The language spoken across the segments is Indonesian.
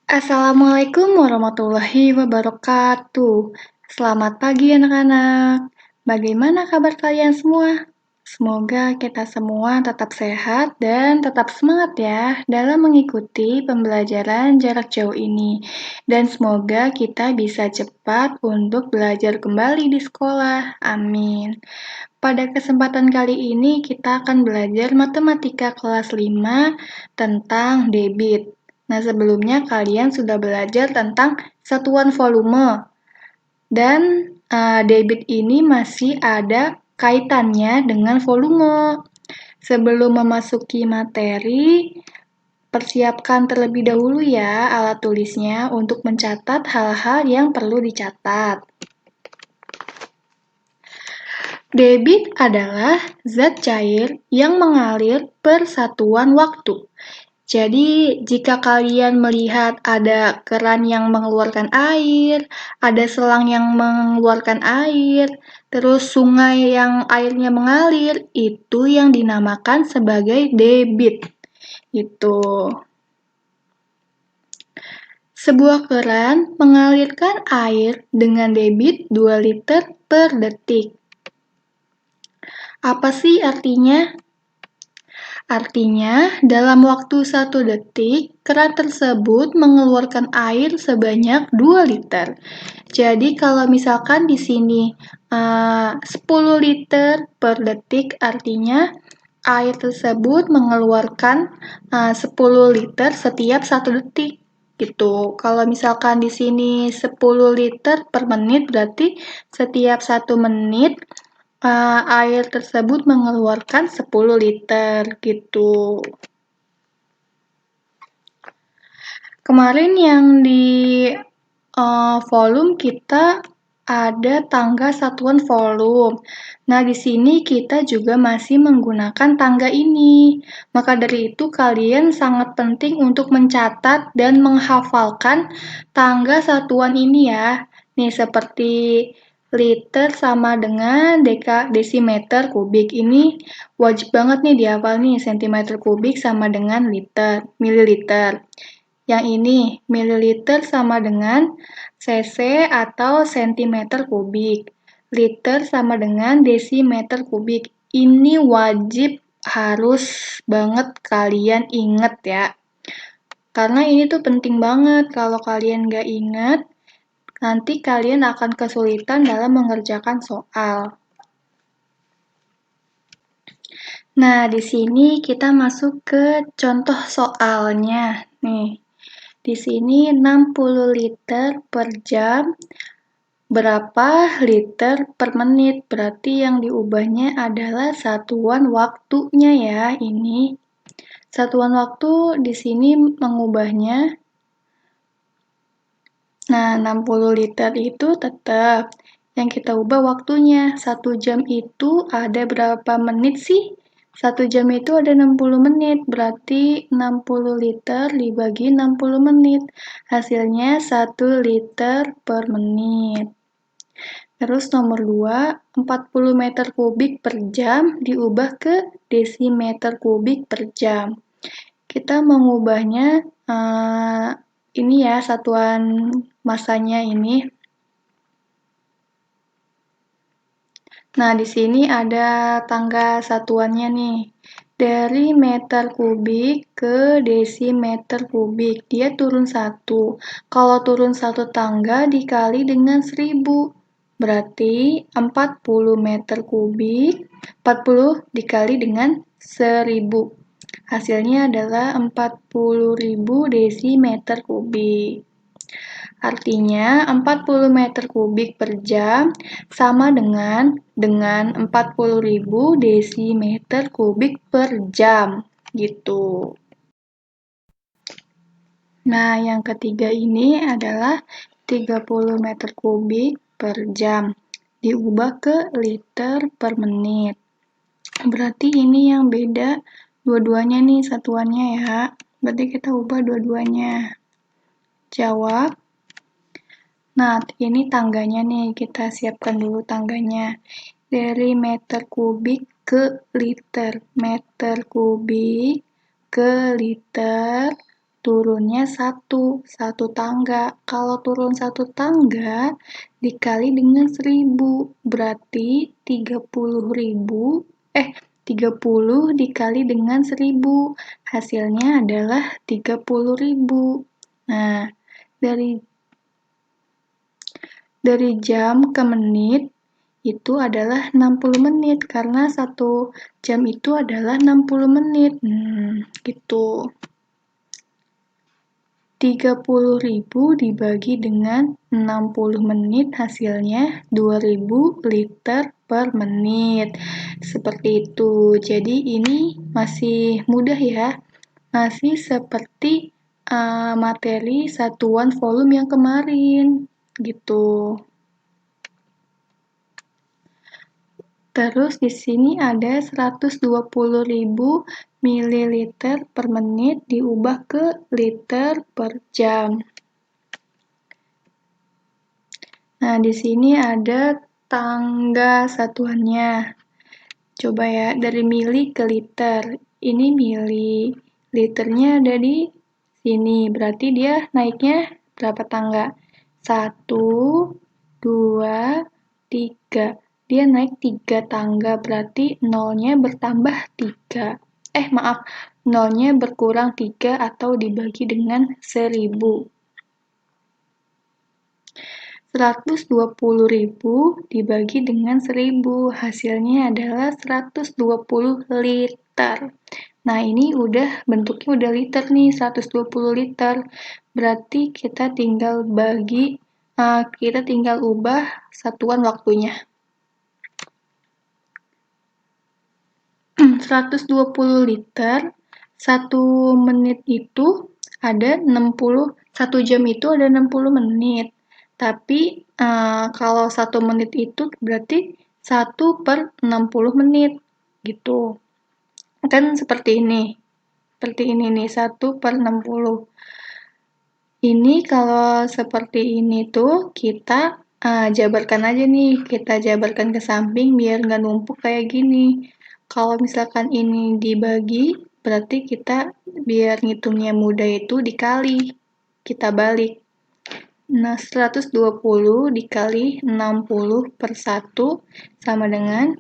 Assalamualaikum warahmatullahi wabarakatuh. Selamat pagi anak-anak. Bagaimana kabar kalian semua? Semoga kita semua tetap sehat dan tetap semangat ya dalam mengikuti pembelajaran jarak jauh ini. Dan semoga kita bisa cepat untuk belajar kembali di sekolah. Amin. Pada kesempatan kali ini kita akan belajar matematika kelas 5 tentang debit. Nah, sebelumnya kalian sudah belajar tentang satuan volume. Dan debit ini masih ada kaitannya dengan volume. Sebelum memasuki materi, persiapkan terlebih dahulu ya alat tulisnya untuk mencatat hal-hal yang perlu dicatat. Debit adalah zat cair yang mengalir per satuan waktu. Jadi, jika kalian melihat ada keran yang mengeluarkan air, ada selang yang mengeluarkan air, terus sungai yang airnya mengalir, itu yang dinamakan sebagai debit. Itu. Sebuah keran mengalirkan air dengan debit 2 liter per detik. Apa sih artinya? Artinya, dalam waktu 1 detik, keran tersebut mengeluarkan air sebanyak 2 liter. Jadi, kalau misalkan di sini 10 liter per detik, artinya air tersebut mengeluarkan 10 liter setiap 1 detik. Gitu. Kalau misalkan di sini 10 liter per menit, berarti setiap 1 menit air tersebut mengeluarkan 10 liter gitu. Kemarin yang di volume kita ada tangga satuan volume. Nah, di sini kita juga masih menggunakan tangga ini. Maka dari itu kalian sangat penting untuk mencatat dan menghafalkan tangga satuan ini ya. Nih, seperti liter sama dengan desimeter kubik. Ini wajib banget nih dihafal nih, sentimeter kubik sama dengan liter, mililiter. Yang ini, mililiter sama dengan cc atau sentimeter kubik. Liter sama dengan desimeter kubik. Ini wajib harus banget kalian ingat ya. Karena ini tuh penting banget. Kalau kalian nggak ingat, nanti kalian akan kesulitan dalam mengerjakan soal. Nah, di sini kita masuk ke contoh soalnya. Nih, di sini 60 liter per jam, berapa liter per menit? Berarti yang diubahnya adalah satuan waktunya ya, ini. Satuan waktu di sini mengubahnya. Nah, 60 liter itu tetap. Yang kita ubah waktunya. 1 jam itu ada berapa menit sih? 1 jam itu ada 60 menit. Berarti 60 liter dibagi 60 menit. Hasilnya 1 liter per menit. Terus nomor 2, 40 meter kubik per jam diubah ke desimeter kubik per jam. Kita mengubahnya ini ya, satuan masanya ini. Nah, di sini ada tangga satuannya nih. Dari meter kubik ke desimeter kubik, dia turun 1. Kalau turun 1 tangga dikali dengan 1000, berarti 40 meter kubik, 40 dikali dengan 1000. Hasilnya adalah 40.000 desimeter kubik. Artinya 40 meter kubik per jam sama dengan 40.000 desimeter kubik per jam. Gitu. Nah, yang ketiga ini adalah 30 meter kubik per jam. Diubah ke liter per menit. Berarti ini yang beda dua-duanya nih satuannya ya. Berarti kita ubah dua-duanya. Jawab. Nah, ini tangganya nih, kita siapkan dulu tangganya. Dari meter kubik ke liter. Meter kubik ke liter, turunnya satu tangga. Kalau turun satu tangga dikali dengan 1000, berarti 30 dikali dengan 1000, hasilnya adalah 30.000. Nah, dari jam ke menit itu adalah 60 menit, karena 1 jam itu adalah 60 menit. Gitu. 30.000 dibagi dengan 60 menit hasilnya 2000 liter per menit. Seperti itu. Jadi ini masih mudah ya. Masih seperti materi satuan volume yang kemarin. Gitu. Terus di sini ada 120.000 ml per menit diubah ke liter per jam. Nah, di sini ada tangga satuannya. Coba ya, dari mili ke liter. Ini mili. Liternya ada di sini. Berarti dia naiknya berapa tangga? 1, 2, 3. Dia naik 3 tangga, berarti nolnya bertambah 3. Nolnya berkurang 3 atau dibagi dengan 1000. 120.000 dibagi dengan 1000, hasilnya adalah 120 liter. Nah, ini bentuknya udah liter nih, 120 liter. Berarti kita tinggal ubah satuan waktunya. 120 liter, 1 menit itu ada 60, 1 jam itu ada 60 menit. Tapi kalau 1 menit itu berarti 1/60 menit, gitu. Kan seperti ini nih, 1/60. Ini kalau seperti ini tuh kita jabarkan aja nih, kita jabarkan ke samping biar nggak numpuk kayak gini. Kalau misalkan ini dibagi, berarti kita biar ngitungnya mudah itu dikali, kita balik. Nah, 120 dikali 60/1 sama dengan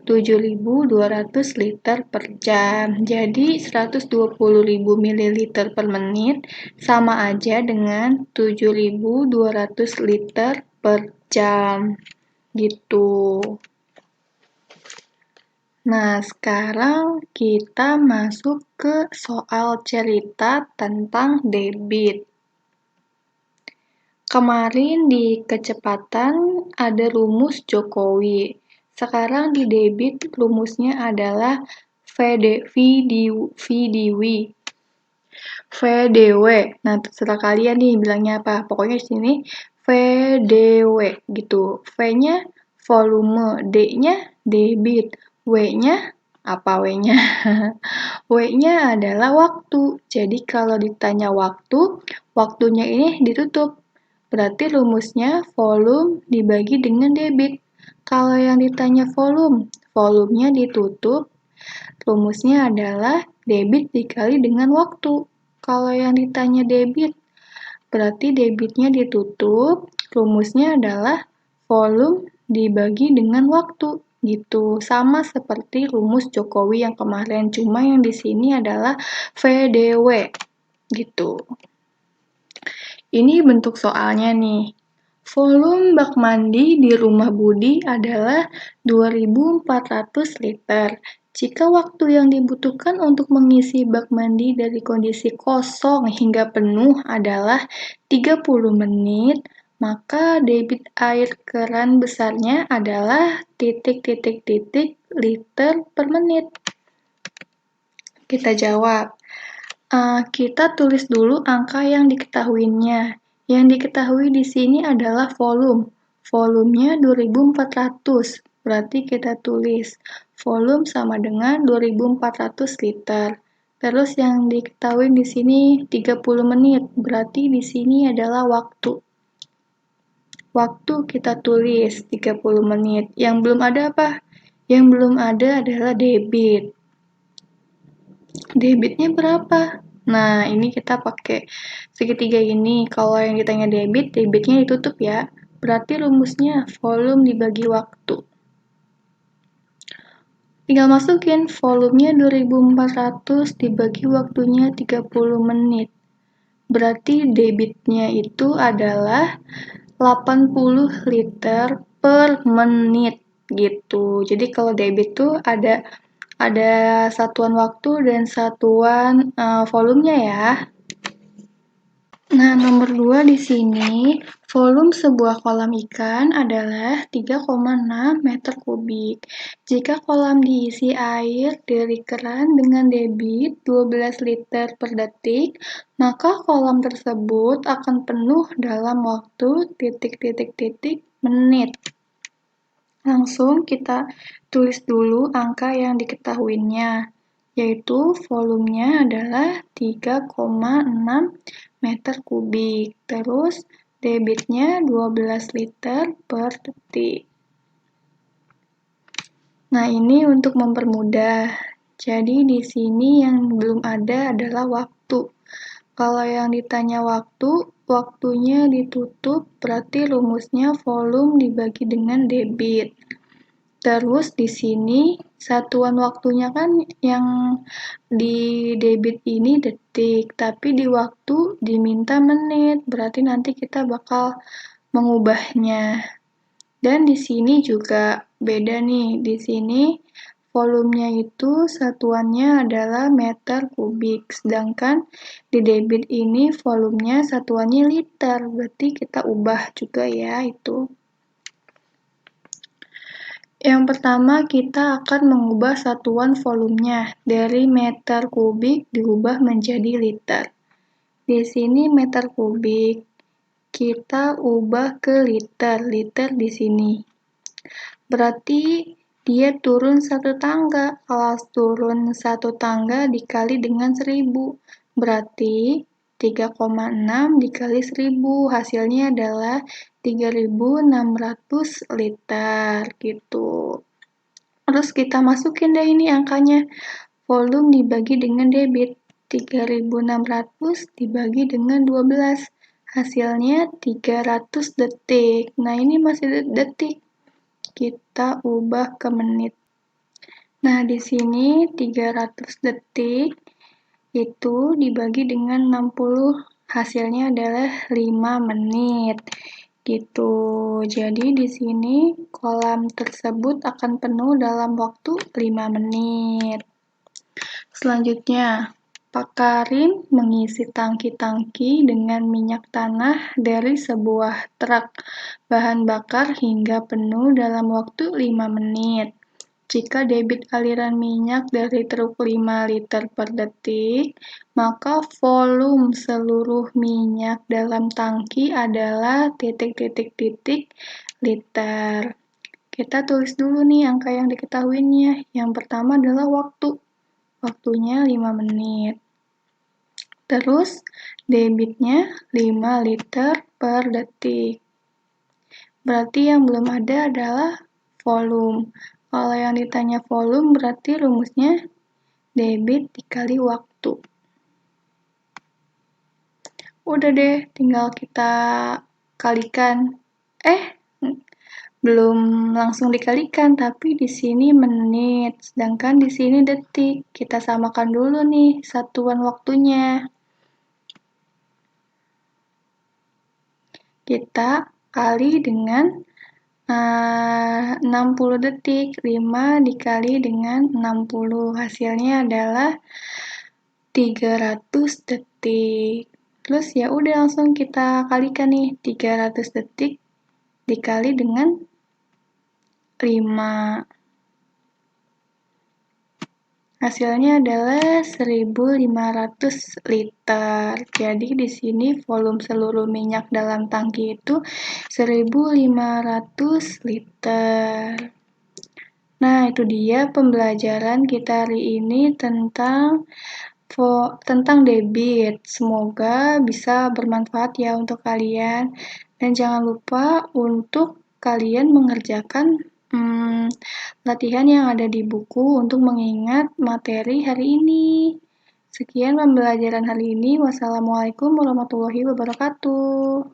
7.200 liter per jam. Jadi 120.000 ml per menit sama aja dengan 7.200 liter per jam. Gitu. Nah, sekarang kita masuk ke soal cerita tentang debit. Kemarin di kecepatan ada rumus Jokowi. Sekarang di debit rumusnya adalah VDW. Nah, terserah kalian nih bilangnya apa. Pokoknya di sini VDW gitu. V-nya volume, D-nya debit, W-nya apa W-nya? W-nya adalah waktu. Jadi kalau ditanya waktu, waktunya ini ditutup. Berarti rumusnya volume dibagi dengan debit. Kalau yang ditanya volumenya ditutup, rumusnya adalah debit dikali dengan waktu. Kalau yang ditanya debit, berarti debitnya ditutup, rumusnya adalah volume dibagi dengan waktu. Gitu, sama seperti rumus Jokowi yang kemarin, cuma yang di sini adalah VDW. Gitu. Ini bentuk soalnya nih. Volume bak mandi di rumah Budi adalah 2.400 liter. Jika waktu yang dibutuhkan untuk mengisi bak mandi dari kondisi kosong hingga penuh adalah 30 menit, maka debit air keran besarnya adalah ... liter per menit. Kita jawab. Kita tulis dulu angka yang diketahuinya. Yang diketahui di sini adalah volume. Volumenya 2.400. Berarti kita tulis volume sama dengan 2.400 liter. Terus yang diketahui di sini 30 menit. Berarti di sini adalah waktu. Waktu kita tulis 30 menit. Yang belum ada apa? Yang belum ada adalah debit. Debitnya berapa? Nah, ini kita pakai segitiga ini. Kalau yang ditanya debit, debitnya ditutup ya. Berarti rumusnya volume dibagi waktu. Tinggal masukin volumenya 2400 dibagi waktunya 30 menit. Berarti debitnya itu adalah 80 liter per menit gitu. Jadi kalau debit tuh ada satuan waktu dan satuan volumenya ya. Nah, nomor 2 di sini, volume sebuah kolam ikan adalah 3,6 meter kubik. Jika kolam diisi air dari keran dengan debit 12 liter per detik, maka kolam tersebut akan penuh dalam waktu titik-titik-titik menit. Langsung kita tulis dulu angka yang diketahuinya, yaitu volumenya adalah 3,6 meter kubik. Terus debitnya 12 liter per detik. Nah, ini untuk mempermudah. Jadi di sini yang belum ada adalah waktu. Kalau yang ditanya waktu, waktunya ditutup, berarti rumusnya volume dibagi dengan debit. Terus di sini satuan waktunya kan yang di debit ini detik, tapi di waktu diminta menit, berarti nanti kita bakal mengubahnya. Dan di sini juga beda nih, di sini volumenya itu satuannya adalah meter kubik, sedangkan di debit ini volumenya satuannya liter, berarti kita ubah juga ya itu. Yang pertama, kita akan mengubah satuan volumenya dari meter kubik diubah menjadi liter. Di sini meter kubik, kita ubah ke liter, liter di sini. Berarti dia turun satu tangga. Kalau turun satu tangga dikali dengan 1000, berarti 3,6 dikali 1000, hasilnya adalah 3600 liter gitu. Terus kita masukin deh ini angkanya. Volume dibagi dengan debit. 3600 dibagi dengan 12. Hasilnya 300 detik. Nah, ini masih detik. Kita ubah ke menit. Nah, di sini 300 detik itu dibagi dengan 60. Hasilnya adalah 5 menit. Gitu. Jadi di sini kolam tersebut akan penuh dalam waktu 5 menit. Selanjutnya, Pak Karim mengisi tangki-tangki dengan minyak tanah dari sebuah truk bahan bakar hingga penuh dalam waktu 5 menit. Jika debit aliran minyak dari truk 5 liter per detik, maka volume seluruh minyak dalam tangki adalah titik-titik-titik liter. Kita tulis dulu nih angka yang diketahuinya. Yang pertama adalah waktu. Waktunya 5 menit. Terus debitnya 5 liter per detik. Berarti yang belum ada adalah volume. Kalau yang ditanya volume berarti rumusnya debit dikali waktu. Udah deh, tinggal kita kalikan. Belum langsung dikalikan, tapi di sini menit, sedangkan di sini detik. Kita samakan dulu nih satuan waktunya. Kita kali dengan 60 detik, 5 dikali dengan 60, hasilnya adalah 300 detik. Terus ya udah langsung kita kalikan nih, 300 detik dikali dengan 5. Hasilnya adalah 1500 liter. Jadi di sini volume seluruh minyak dalam tangki itu 1500 liter. Nah, itu dia pembelajaran kita hari ini tentang debit. Semoga bisa bermanfaat ya untuk kalian. Dan jangan lupa untuk kalian mengerjakan latihan yang ada di buku untuk mengingat materi hari ini. Sekian pembelajaran hari ini. Wassalamualaikum warahmatullahi wabarakatuh.